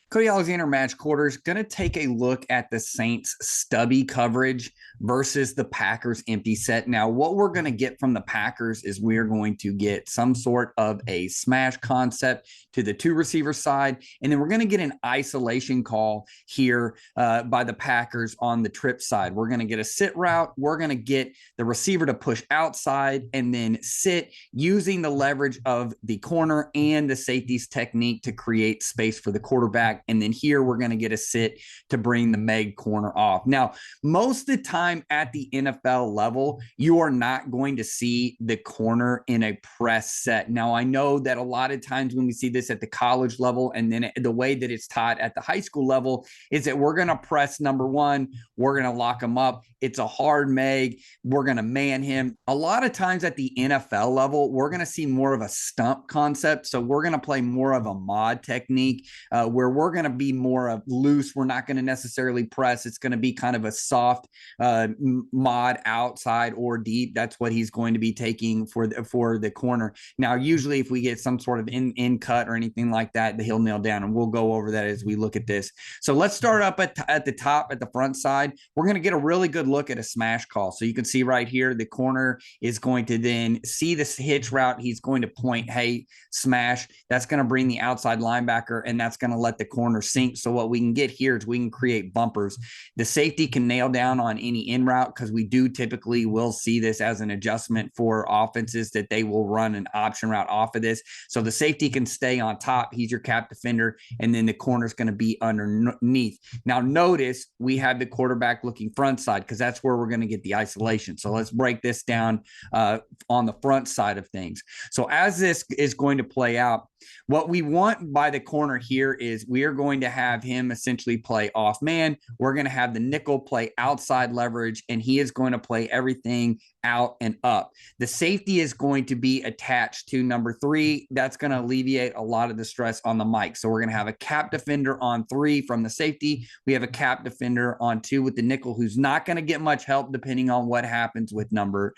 Cody Alexander, Match Quarters, going to take a look at the Saints stubby coverage versus the Packers empty set. Now, what we're going to get from the Packers is we're going to get some sort of a smash concept to the two receiver side, and then we're going to get an isolation call here by the Packers on the trip side. We're going to get a sit route. We're going to get the receiver to push outside and then sit using the leverage of the corner and the safety's technique to create space for the quarterback. And then here we're going to get a sit to bring the Meg corner off. Now, most of the time at the NFL level, you are not going to see the corner in a press set. Now, I know that a lot of times when we see this at the college level, and then the way that it's taught at the high school level is that we're going to press number one, we're going to lock him up. It's a hard Meg. We're going to man him. A lot of times at the NFL level, we're going to see more of a stump concept. So we're going to play more of a mod technique where we're going to be more of loose. We're not going to necessarily press. It's going to be kind of a soft mod outside or deep. That's what he's going to be taking for the corner. Now, usually if we get some sort of in cut or anything like that, he'll nail down, and we'll go over that as we look at this. So let's start up at the top, at the front side. We're going to get a really good look at a smash call. So you can see right here, the corner is going to then see this hitch route. He's going to point, hey, smash. That's going to bring the outside linebacker, and that's going to let the corner sink. So what we can get here is we can create bumpers. The safety can nail down on any in route because we do typically will see this as an adjustment for offenses that they will run an option route off of this. So the safety can stay on top. He's your cap defender, and then the corner is going to be underneath. Now notice we have the quarterback looking front side because that's where we're going to get the isolation. So let's break this down on the front side of things. So as this is going to play out, what we want by the corner here is we are going to have him essentially play off man. We're going to have the nickel play outside leverage, and he is going to play everything out and up. The safety is going to be attached to number three. That's going to alleviate a lot of the stress on the mic. So we're going to have a cap defender on three from the safety. We have a cap defender on two with the nickel, who's not going to get much help depending on what happens with number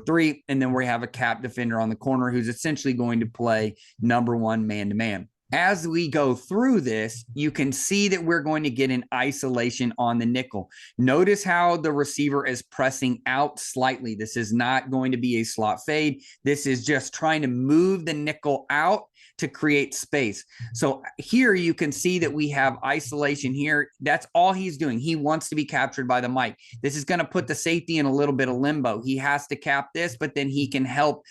three. And then we have a cap defender on the corner who's essentially going to play number one man-to-man. As we go through this, you can see that we're going to get an isolation on the nickel. Notice how the receiver is pressing out slightly. This is not going to be a slot fade. This is just trying to move the nickel out to create space. So here you can see that we have isolation here. That's all he's doing. He wants to be captured by the mic. This is going to put the safety in a little bit of limbo. He has to cap this, but then he can help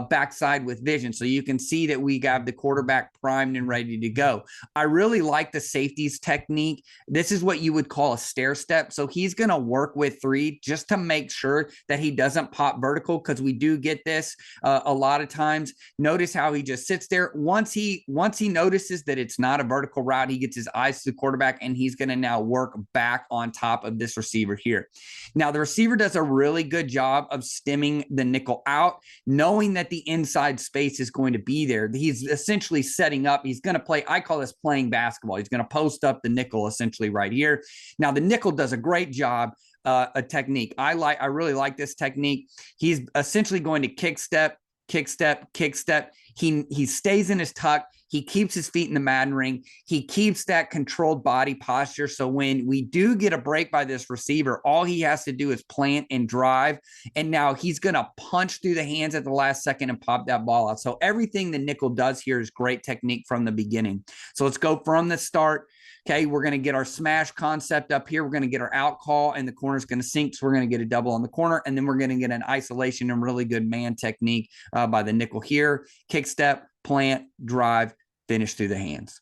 backside with vision. So you can see that we got the quarterback primed and ready to go. I really like the safety's technique. This is what you would call a stair step. So he's going to work with three just to make sure that he doesn't pop vertical, because we do get this a lot of times. Notice how he just sits there. Once he notices that it's not a vertical route, he gets his eyes to the quarterback, and he's going to now work back on top of this receiver here. Now, the receiver does a really good job of stemming the nickel out, knowing that the inside space is going to be there. He's essentially setting up. He's going to play, I call this playing basketball. He's going to post up the nickel essentially right here. Now, the nickel does a great job. A technique. I really like this technique. He's essentially going to kick step. He stays in his tuck. He keeps his feet in the Madden ring. He keeps that controlled body posture. So when we do get a break by this receiver, all he has to do is plant and drive. And now he's going to punch through the hands at the last second and pop that ball out. So everything the nickel does here is great technique from the beginning. So let's go from the start. Okay, we're going to get our smash concept up here. We're going to get our out call, and the corner's going to sink. So we're going to get a double on the corner, and then we're going to get an isolation and really good man technique by the nickel here. Kick step, plant, drive, finish through the hands.